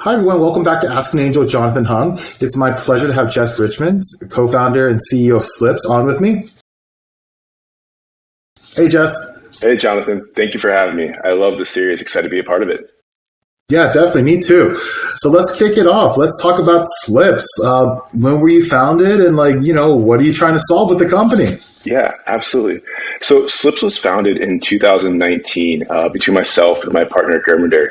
Hi, everyone. Welcome back to Ask an Angel with Jonathan Hung. It's my pleasure to have Jess Richman, co-founder and CEO of Slips, on with me. Hey, Jess. Hey, Jonathan. Thank you for having me. I love the series. Excited to be a part of it. Yeah, definitely. Me too. So let's kick it off. Let's talk about Slips. When were you founded, and what are you trying to solve with the company? Yeah, absolutely. So Slips was founded in 2019 between myself and my partner, Gurminder.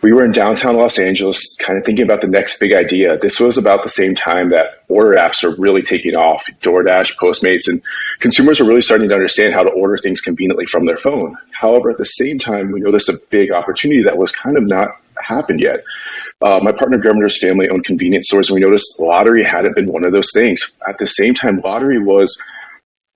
We were in downtown Los Angeles, kind of thinking about the next big idea. This was about the same time that order apps are really taking off, DoorDash, Postmates, and consumers are really starting to understand how to order things conveniently from their phone. However, at the same time, we noticed a big opportunity that was kind of not happened yet. My partner Gurminder's family owned convenience stores, and we noticed lottery hadn't been one of those things. At the same time, lottery was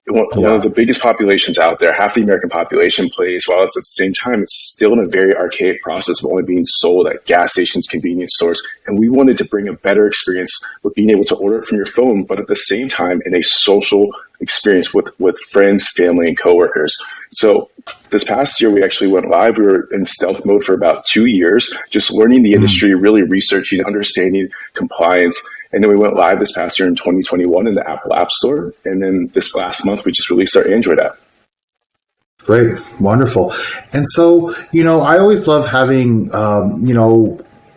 one of the biggest populations out there. Half the American population plays, while it's at the same time, it's still in a very archaic process of only being sold at gas stations, convenience stores. And we wanted to bring a better experience with being able to order it from your phone, but at the same time in a social experience with friends, family, and coworkers. So this past year, we actually went live. We were in stealth mode for about 2 years, just learning the industry, really researching, understanding compliance. And then we went live this past year in 2021 in the Apple App Store. And then this last month, we just released our Android app. Great. Wonderful. And so, I always love having,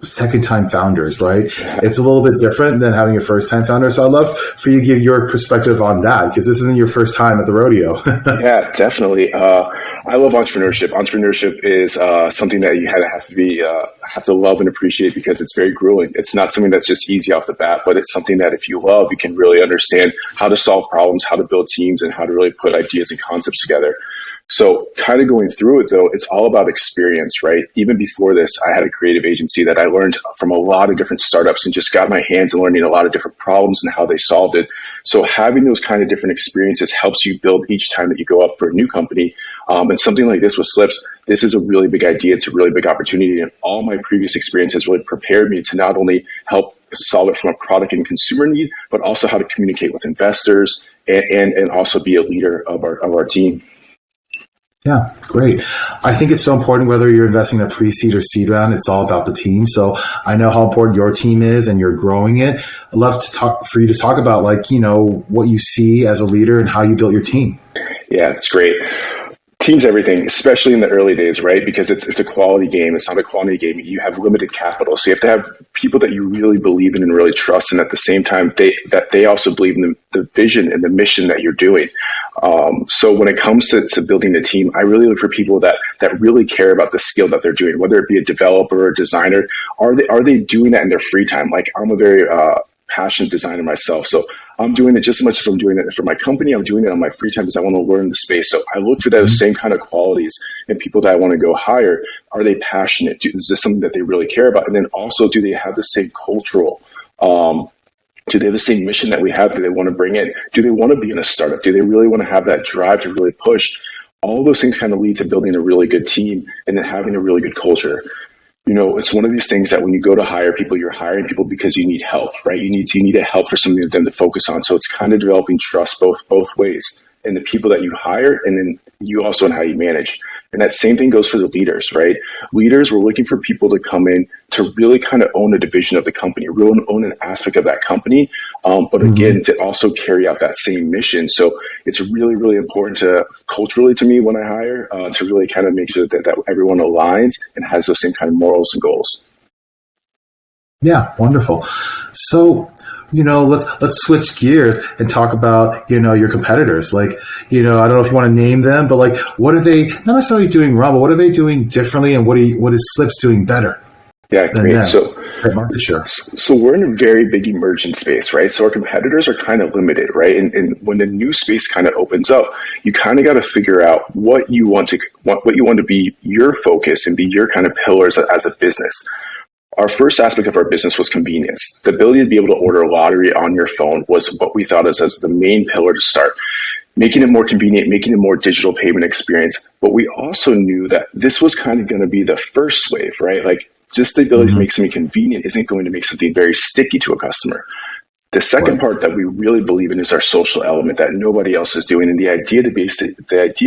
second-time founders, right? It's a little bit different than having a first-time founder. So I'd love for you to give your perspective on that, because this isn't your first time at the rodeo. Yeah, definitely. I love entrepreneurship. Entrepreneurship is something that you have to love and appreciate, because it's very grueling. It's not something that's just easy off the bat, but it's something that if you love, you can really understand how to solve problems, how to build teams, and how to really put ideas and concepts together. So kind of going through it, though, it's all about experience, right? Even before this, I had a creative agency that I learned from a lot of different startups and just got my hands on learning a lot of different problems and how they solved it. So having those kind of different experiences helps you build each time that you go up for a new company. And something like this with Slips, this is a really big idea. It's a really big opportunity. And all my previous experience has really prepared me to not only help solve it from a product and consumer need, but also how to communicate with investors and also be a leader of our team. Yeah, great. I think it's so important whether you're investing in a pre-seed or seed round. It's all about the team. So I know how important your team is, and you're growing it. I'd love for you to talk about what you see as a leader and how you built your team. Yeah, it's great. Team's everything, especially in the early days, right? Because it's a quality game. It's not a quantity game. You have limited capital. So you have to have people that you really believe in and really trust. And at the same time, they also believe in the vision and the mission that you're doing. So when it comes to building a team, I really look for people that really care about the skill that they're doing, whether it be a developer or a designer. Are they doing that in their free time? Like, I'm a very passionate designer myself. So I'm doing it just as much as I'm doing it for my company. I'm doing it on my free time because I want to learn the space. So I look for those same kind of qualities in people that I want to go hire. Are they passionate? Is this something that they really care about? And then also, do they have the same cultural, do they have the same mission that we have? Do they want to bring in? Do they want to be in a startup? Do they really want to have that drive to really push? All those things kind of lead to building a really good team and then having a really good culture. It's one of these things that when you go to hire people, you're hiring people because you need help, right? You need a help for something for them to focus on. So it's kind of developing trust both ways in the people that you hire, and then you also in how you manage. And that same thing goes for the leaders, right? Leaders, we're looking for people to come in to really kind of own a division of the company, really own an aspect of that company, but again, to also carry out that same mission. So it's really, really important culturally to me when I hire, to really kind of make sure that everyone aligns and has those same kind of morals and goals. Yeah, wonderful. So, let's switch gears and talk about, your competitors. I don't know if you want to name them, but what are they not necessarily doing wrong, but what are they doing differently, and what is Slips doing better? Yeah, great. So we're in a very big emergent space, right? So our competitors are kind of limited, right? And when the new space kind of opens up, you kind of got to figure out what you want to be your focus and be your kind of pillars as a business. Our first aspect of our business was convenience. The ability to be able to order a lottery on your phone was what we thought as the main pillar to start. Making it more convenient, making it a more digital payment experience. But we also knew that this was kind of going to be the first wave, right? Just the ability to make something convenient isn't going to make something very sticky to a customer. The second part that we really believe in is our social element that nobody else is doing. And the idea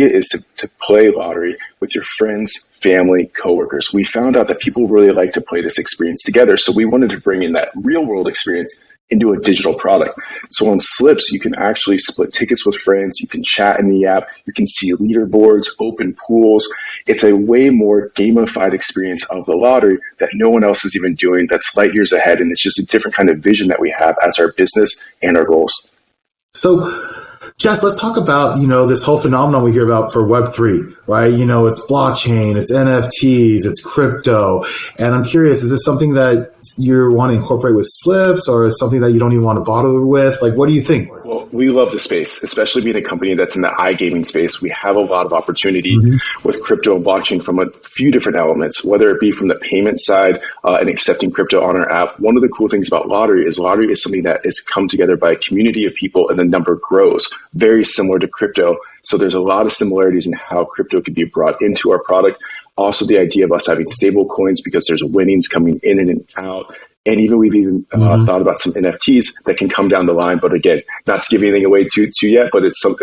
is to play lottery with your friends, family, coworkers. We found out that people really like to play this experience together. So we wanted to bring in that real world experience into a digital product. So on Slips, you can actually split tickets with friends. You can chat in the app. You can see leaderboards, open pools. It's a way more gamified experience of the lottery that no one else is even doing. That's light years ahead. And it's just a different kind of vision that we have as our business and our goals. So, Jess, let's talk about, this whole phenomenon we hear about for Web3, right? It's blockchain, it's NFTs, it's crypto. And I'm curious, is this something that you want to incorporate with Slips, or is something that you don't even want to bother with? Like, what do you think? Well, we love the space, especially being a company that's in the iGaming space. We have a lot of opportunity with crypto and blockchain from a few different elements, whether it be from the payment side and accepting crypto on our app. One of the cool things about lottery is something that is come together by a community of people, and the number grows, very similar to crypto. So there's a lot of similarities in how crypto could be brought into our product. Also, the idea of us having stable coins because there's winnings coming in and out. And we've even thought about some NFTs that can come down the line. But again, not to give anything away too yet, but it's a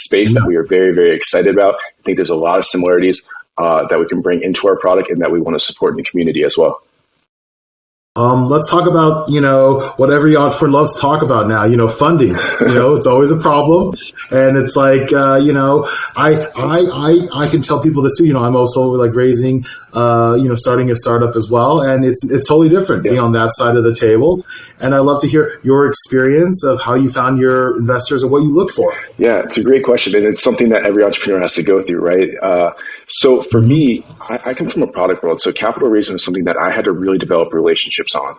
space that we are very, very excited about. I think there's a lot of similarities that we can bring into our product and that we want to support in the community as well. Let's talk about, what every entrepreneur loves to talk about now, funding. It's always a problem. And it's like, I can tell people this too. I'm also like raising, starting a startup as well. And it's totally different being on that side of the table. And I'd love to hear your experience of how you found your investors and what you look for. Yeah, it's a great question. And it's something that every entrepreneur has to go through, right? So for me, I come from a product world. So capital raising is something that I had to really develop relationships on.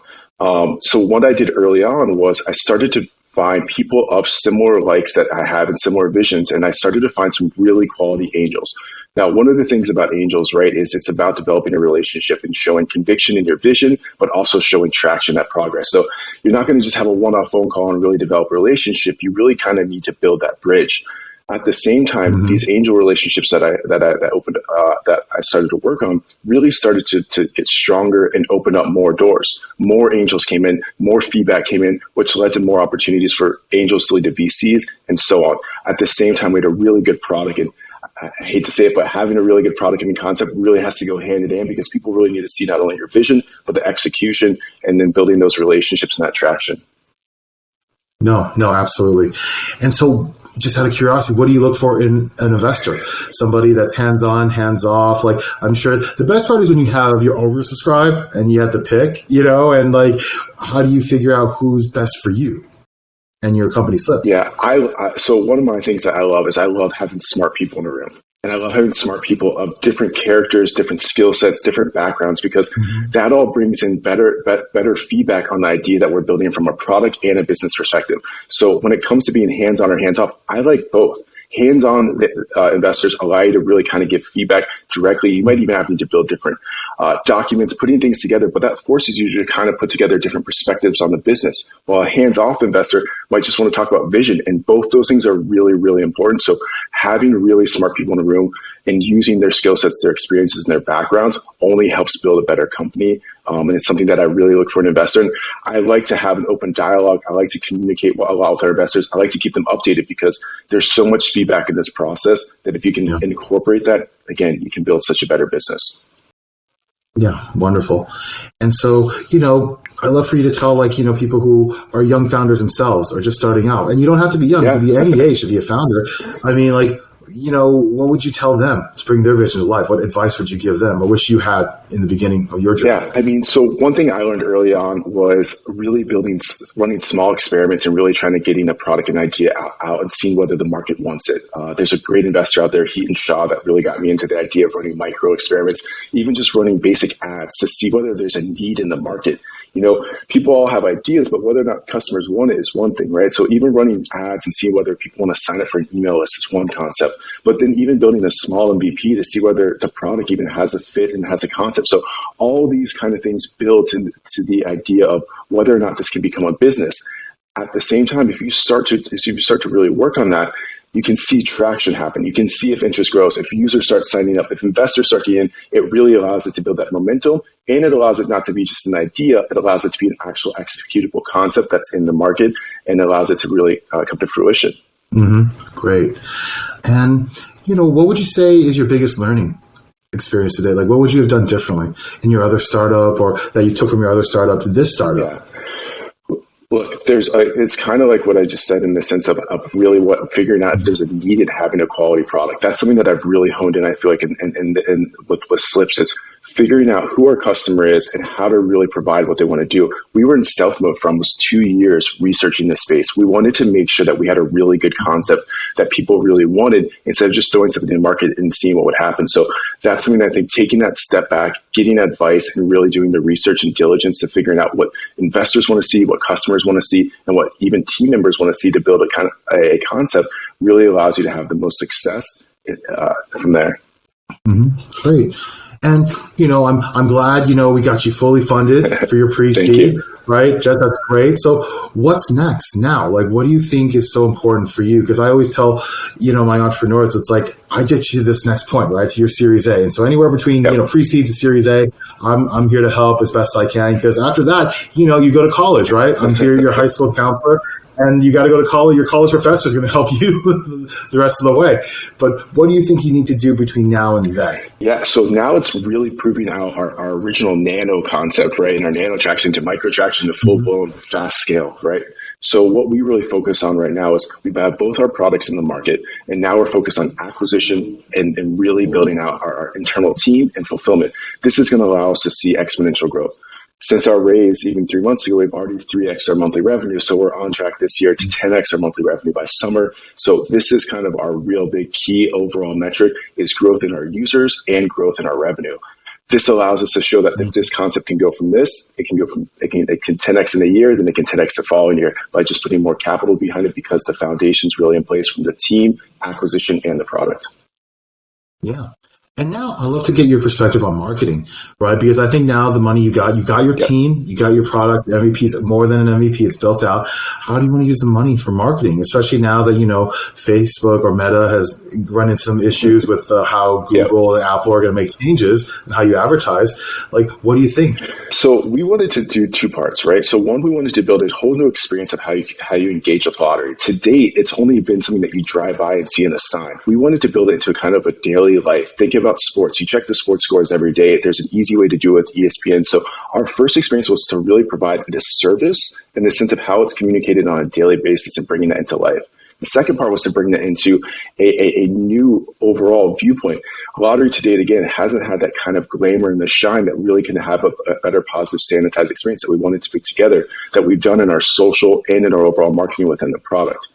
So what I did early on was I started to find people of similar likes that I have and similar visions, and I started to find some really quality angels. Now, one of the things about angels, right, is it's about developing a relationship and showing conviction in your vision, but also showing traction, that progress. So you're not going to just have a one-off phone call and really develop a relationship. You really kind of need to build that bridge. At the same time, these angel relationships that I started to work on really started to get stronger and open up more doors. More angels came in, more feedback came in, which led to more opportunities for angels to lead to VCs and so on. At the same time, we had a really good product, and I hate to say it, but having a really good product and concept really has to go hand in hand, because people really need to see not only your vision, but the execution, and then building those relationships and that traction. No, absolutely. And so, just out of curiosity, what do you look for in an investor? Somebody that's hands-on, hands-off. Like, I'm sure the best part is when you're oversubscribed and you have to pick, and like, how do you figure out who's best for you and your company Slips? Yeah, so one of my things that I love is I love having smart people in a room. And I love having smart people of different characters, different skill sets, different backgrounds, because that all brings in better feedback on the idea that we're building from a product and a business perspective. So when it comes to being hands-on or hands-off, I like both. Hands-on investors allow you to really kind of give feedback directly. You might even have to build different documents, putting things together, but that forces you to kind of put together different perspectives on the business. While a hands-off investor might just want to talk about vision, and both those things are really, really important. So having really smart people in the room and using their skill sets, their experiences, and their backgrounds only helps build a better company. And it's something that I really look for in an investor. And I like to have an open dialogue. I like to communicate a lot with our investors. I like to keep them updated, because there's so much feedback in this process that if you can incorporate that, again, you can build such a better business. Yeah, wonderful. And so, I'd love for you to tell, people who are young founders themselves or just starting out. And you don't have to be young. You can be any age to be a founder. I mean, what would you tell them to bring their vision to life? What advice would you give them, or wish you had in the beginning of your journey? Yeah, so one thing I learned early on was really running small experiments and really trying to getting a product and idea out and seeing whether the market wants it. There's a great investor out there, Heaton Shaw, that really got me into the idea of running micro experiments, even just running basic ads to see whether there's a need in the market. People all have ideas, but whether or not customers want it is one thing, right? So even running ads and seeing whether people want to sign up for an email list is one concept. But then even building a small MVP to see whether the product even has a fit and has a concept. So all these kind of things build into the idea of whether or not this can become a business. At the same time, if you start to really work on that, you can see traction happen. You can see if interest grows, if users start signing up, if investors start getting in. It really allows it to build that momentum, and it allows it not to be just an idea. It allows it to be an actual executable concept that's in the market, and it allows it to really come to fruition. Great. And, what would you say is your biggest learning experience today? Like, what would you have done differently in your other startup, or that you took from your other startup to this startup? Yeah. Look, it's kind of like what I just said in the sense of really figuring out if there's a need in having a quality product. That's something that I've really honed in, I feel like, and with Slips, is figuring out who our customer is and how to really provide what they want to do. We were in stealth mode for almost 2 years researching this space. We wanted to make sure that we had a really good concept that people really wanted, instead of just throwing something in the market and seeing what would happen. So that's something that I think, taking that step back, getting advice, and really doing the research and diligence to figuring out what investors want to see, what customers want to see, and what even team members want to see to build a concept really allows you to have the most success from there. Great. And, I'm glad, we got you fully funded for your pre-seed, right? Jess, that's great. So what's next now? Like, what do you think is so important for you? Because I always tell, my entrepreneurs, it's like, I get you to this next point, right? To your Series A. And so anywhere between, pre-seed to Series A, I'm here to help as best I can. Because after that, you go to college, right? I'm here, your high school counselor. And you got to go to college. Your college professor is going to help you the rest of the way. But what do you think you need to do between now and then? Yeah, so now it's really proving out our original nano concept, right? And our nano traction to micro traction to full-blown fast scale, right? So what we really focus on right now is we've had both our products in the market, and now we're focused on acquisition and really building out our internal team and fulfillment. This is going to allow us to see exponential growth. Since our raise, even 3 months ago, we've already 3x our monthly revenue. So we're on track this year to 10x our monthly revenue by summer. So this is kind of our real big key overall metric, is growth in our users and growth in our revenue. This allows us to show that if this concept can go from this, it can 10x in a year, then it can 10x the following year by just putting more capital behind it, because the foundation's really in place from the team, acquisition, and the product. Yeah. And now I'd love to get your perspective on marketing, right? Because I think now the money you got your team, you got your product, MVP, more than an MVP, it's built out. How do you want to use the money for marketing? Especially now that, Facebook or Meta has run into some issues with how Google and Apple are going to make changes and how you advertise. Like, what do you think? So we wanted to do 2 parts, right? So one, we wanted to build a whole new experience of how you engage with lottery. To date, it's only been something that you drive by and see in a sign. We wanted to build it into kind of a daily life. Think about sports. You check the sports scores every day. There's an easy way to do it with ESPN. So our first experience was to really provide a service in the sense of how it's communicated on a daily basis and bringing that into life. The second part was to bring that into a new overall viewpoint. Lottery to date, again, hasn't had that kind of glamour and the shine that really can have a better, positive, sanitized experience that we wanted to put together, that we've done in our social and in our overall marketing within the product.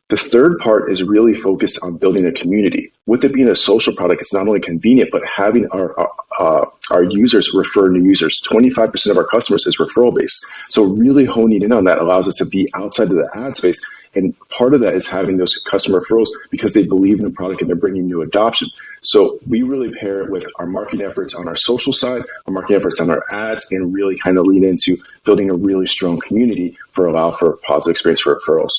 The third part is really focused on building a community. With it being a social product, it's not only convenient, but having our users refer new users. 25% of our customers is referral based. So really honing in on that allows us to be outside of the ad space. And part of that is having those customer referrals because they believe in the product and they're bringing new adoption. So we really pair it with our marketing efforts on our social side, our marketing efforts on our ads, and really kind of lean into building a really strong community allow for a positive experience for referrals.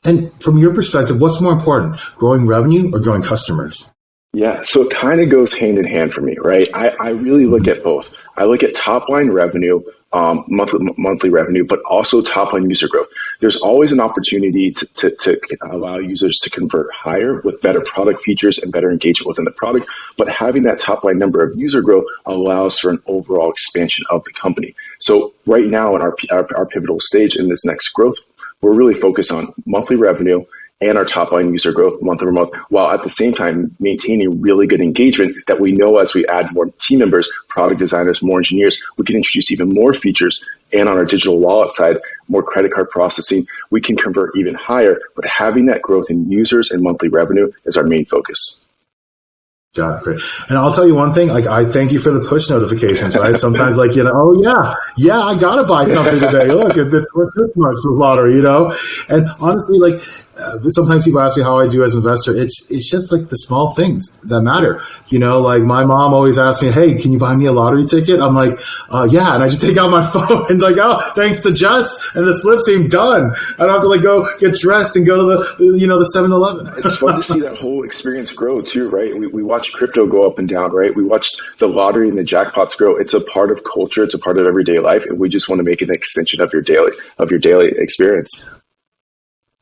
And from your perspective, what's more important, growing revenue or growing customers? Yeah, so it kind of goes hand in hand for me, right? I really look at both. I look at top line revenue, monthly revenue, but also top line user growth. There's always an opportunity to allow users to convert higher with better product features and better engagement within the product. But having that top line number of user growth allows for an overall expansion of the company. So right now in our pivotal stage in this next growth, we're really focused on monthly revenue and our top line user growth month over month, while at the same time maintaining really good engagement that we know as we add more team members, product designers, more engineers, we can introduce even more features. And on our digital wallet side, more credit card processing, we can convert even higher. But having that growth in users and monthly revenue is our main focus. Got it. Great. And I'll tell you one thing, I thank you for the push notifications, right? Sometimes I got to buy something today. Look, it's worth this much, the lottery, And honestly, sometimes people ask me how I do as an investor. It's just like the small things that matter. Like my mom always asks me, "Hey, can you buy me a lottery ticket?" I'm like, "Yeah," and I just take out my phone and like, "Oh, thanks to Jess and the slip team, done." I don't have to like go get dressed and go to the 7-Eleven. It's fun to see that whole experience grow too, right? We watch crypto go up and down, right? We watch the lottery and the jackpots grow. It's a part of culture. It's a part of everyday life, and we just want to make it an extension of your daily experience.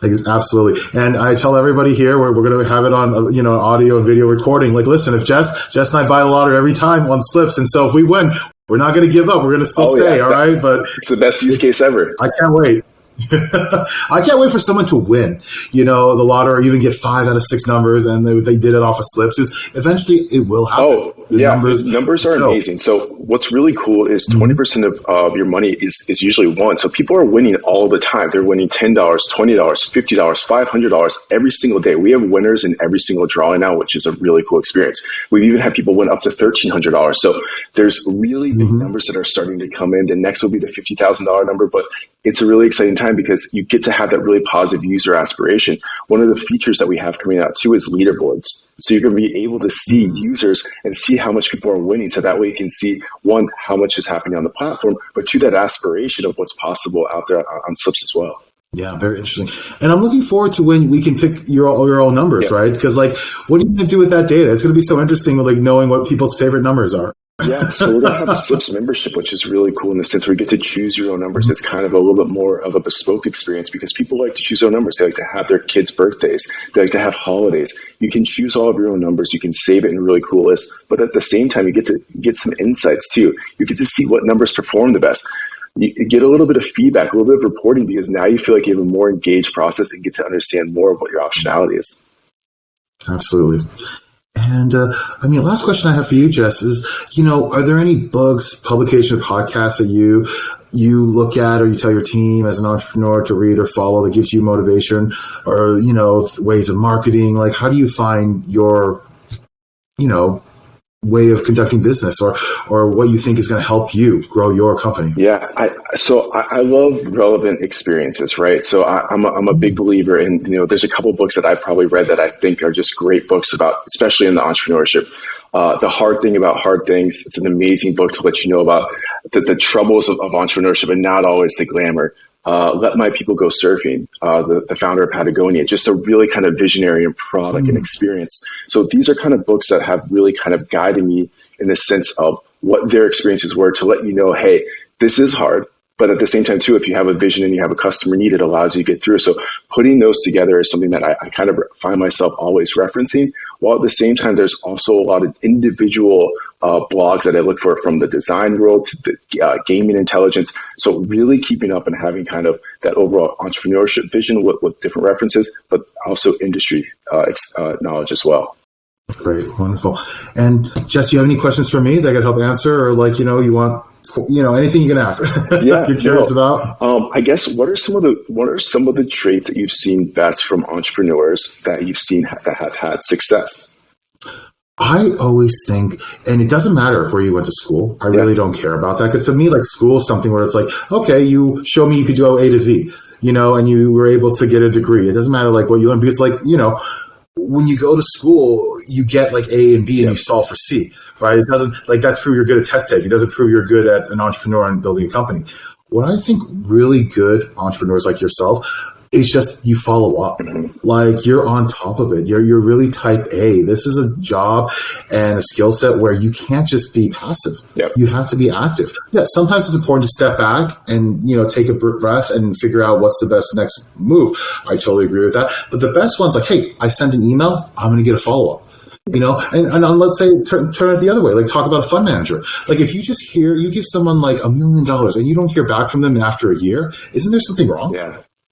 Absolutely. And I tell everybody here, we're going to have it on, audio and video recording. Like, listen, if Jess and I buy the lottery every time on slips. And so if we win, we're not going to give up. We're going to still stay. All right. But it's the best use case ever. I can't wait. I can't wait for someone to win, the lottery, or even get 5 out of 6 numbers, and they did it off of slips. Eventually, it will happen. Oh, numbers are amazing. So what's really cool is 20% of your money is usually won. So people are winning all the time. They're winning $10, $20, $50, $500 every single day. We have winners in every single drawing now, which is a really cool experience. We've even had people win up to $1,300. So there's really big numbers that are starting to come in. The next will be the $50,000 number, but it's a really exciting time because you get to have that really positive user aspiration. One of the features that we have coming out too is leaderboards. So you're going to be able to see users and see how much people are winning. So that way you can see, one, how much is happening on the platform, but two, that aspiration of what's possible out there on slips as well. Yeah, very interesting. And I'm looking forward to when we can pick your own numbers, right? Because like, what are you going to do with that data? It's going to be so interesting with like knowing what people's favorite numbers are. Yeah, so we're going to have a Slips membership, which is really cool in the sense where you get to choose your own numbers. It's kind of a little bit more of a bespoke experience because people like to choose their own numbers. They like to have their kids' birthdays. They like to have holidays. You can choose all of your own numbers. You can save it in a really cool list. But at the same time, you get to get some insights too. You get to see what numbers perform the best. You get a little bit of feedback, a little bit of reporting, because now you feel like you have a more engaged process and get to understand more of what your optionality is. Absolutely. And last question I have for you, Jess, is, are there any books, publication, or podcasts that you look at or you tell your team as an entrepreneur to read or follow that gives you motivation, or, ways of marketing? Like, how do you find your, way of conducting business, or what you think is going to help you grow your company? Yeah. I love relevant experiences, right? So I'm a big believer in, there's a couple books that I've probably read that I think are just great books about, especially in the entrepreneurship. The Hard Thing About Hard Things. It's an amazing book to let you know about the troubles of entrepreneurship and not always the glamour. Let My People Go Surfing, the founder of Patagonia, just a really kind of visionary and product and experience. So these are kind of books that have really kind of guided me in the sense of what their experiences were to let you know, hey, this is hard. But at the same time, too, if you have a vision and you have a customer need, it allows you to get through. So putting those together is something that I kind of find myself always referencing. While at the same time, there's also a lot of individual blogs that I look for from the design world to the gaming intelligence. So really keeping up and having kind of that overall entrepreneurship vision with different references, but also industry knowledge as well. Great. Wonderful. And Jess, you have any questions for me that I could help answer, or like, you want, anything you can ask? Yeah, you're curious about? I guess what are some of the traits that you've seen best from entrepreneurs that you've seen that have had success? I always think, and it doesn't matter where you went to school. I really don't care about that, because to me, like, school is something where it's like, okay, you show me you could do A to Z, and you were able to get a degree. It doesn't matter like what you learn, because like, when you go to school, you get like A and B and you solve for C, right? It doesn't, like, that's prove you're good at test taking. It doesn't prove you're good at an entrepreneur and building a company. What I think really good entrepreneurs like yourself is just you follow up. Like, you're on top of it. You're really type A. This is a job and a skill set where you can't just be passive. Yep. You have to be active. Yeah, sometimes it's important to step back and, take a breath and figure out what's the best next move. I totally agree with that. But the best one's like, hey, I sent an email, I'm going to get a follow-up. And let's say turn it the other way, like talk about a fund manager. Like, if you just you give someone like $1 million and you don't hear back from them after a year, isn't there something wrong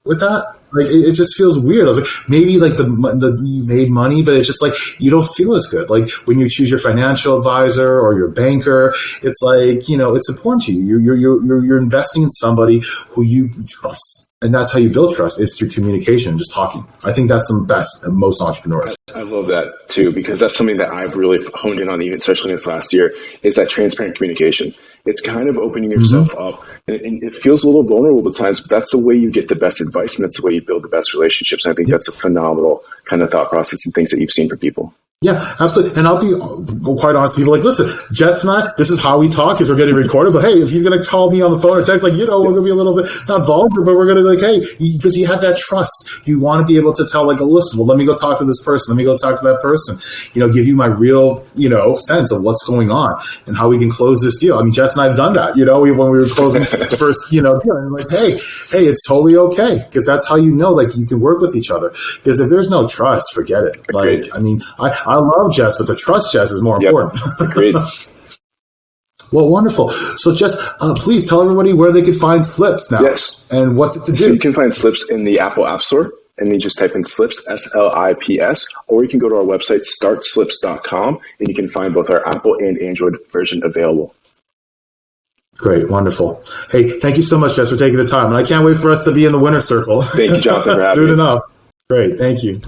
with that? Like, it just feels weird. I was like, maybe like the you made money, but it's just like, you don't feel as good. Like, when you choose your financial advisor or your banker, it's like, it's important to you. You're investing in somebody who you trust. And that's how you build trust, is through communication, just talking. I think that's the best of most entrepreneurs. I love that too, because that's something that I've really honed in on, even especially this last year, is that transparent communication. It's kind of opening yourself up, and it feels a little vulnerable at times, but that's the way you get the best advice, and that's the way you build the best relationships. And I think that's a phenomenal kind of thought process and things that you've seen for people. Yeah, absolutely. And I'll be quite honest with people. Like, listen, Jess and I, this is how we talk, is we're getting recorded. But hey, if he's going to call me on the phone or text, like, we're going to be a little bit not vulgar, but we're going to like, hey, because you have that trust. You want to be able to tell, like, listen, well, let me go talk to this person. Let me go talk to that person. Give you my real, sense of what's going on and how we can close this deal. I mean, Jess and I have done that. When we were closing the first, deal, and like, hey, it's totally okay, because that's how like you can work with each other. Because if there's no trust, forget it. Like, I mean, I love Jess, but to trust Jess is more important. Agreed. Well, wonderful. So, Jess, please tell everybody where they could find Slips now. Yes. And what to do. So you can find Slips in the Apple App Store, and you just type in Slips, SLIPS, or you can go to our website, startslips.com, and you can find both our Apple and Android version available. Great. Wonderful. Hey, thank you so much, Jess, for taking the time. And I can't wait for us to be in the winner's circle. Thank you, Jonathan, for having me. Soon enough. Great. Thank you.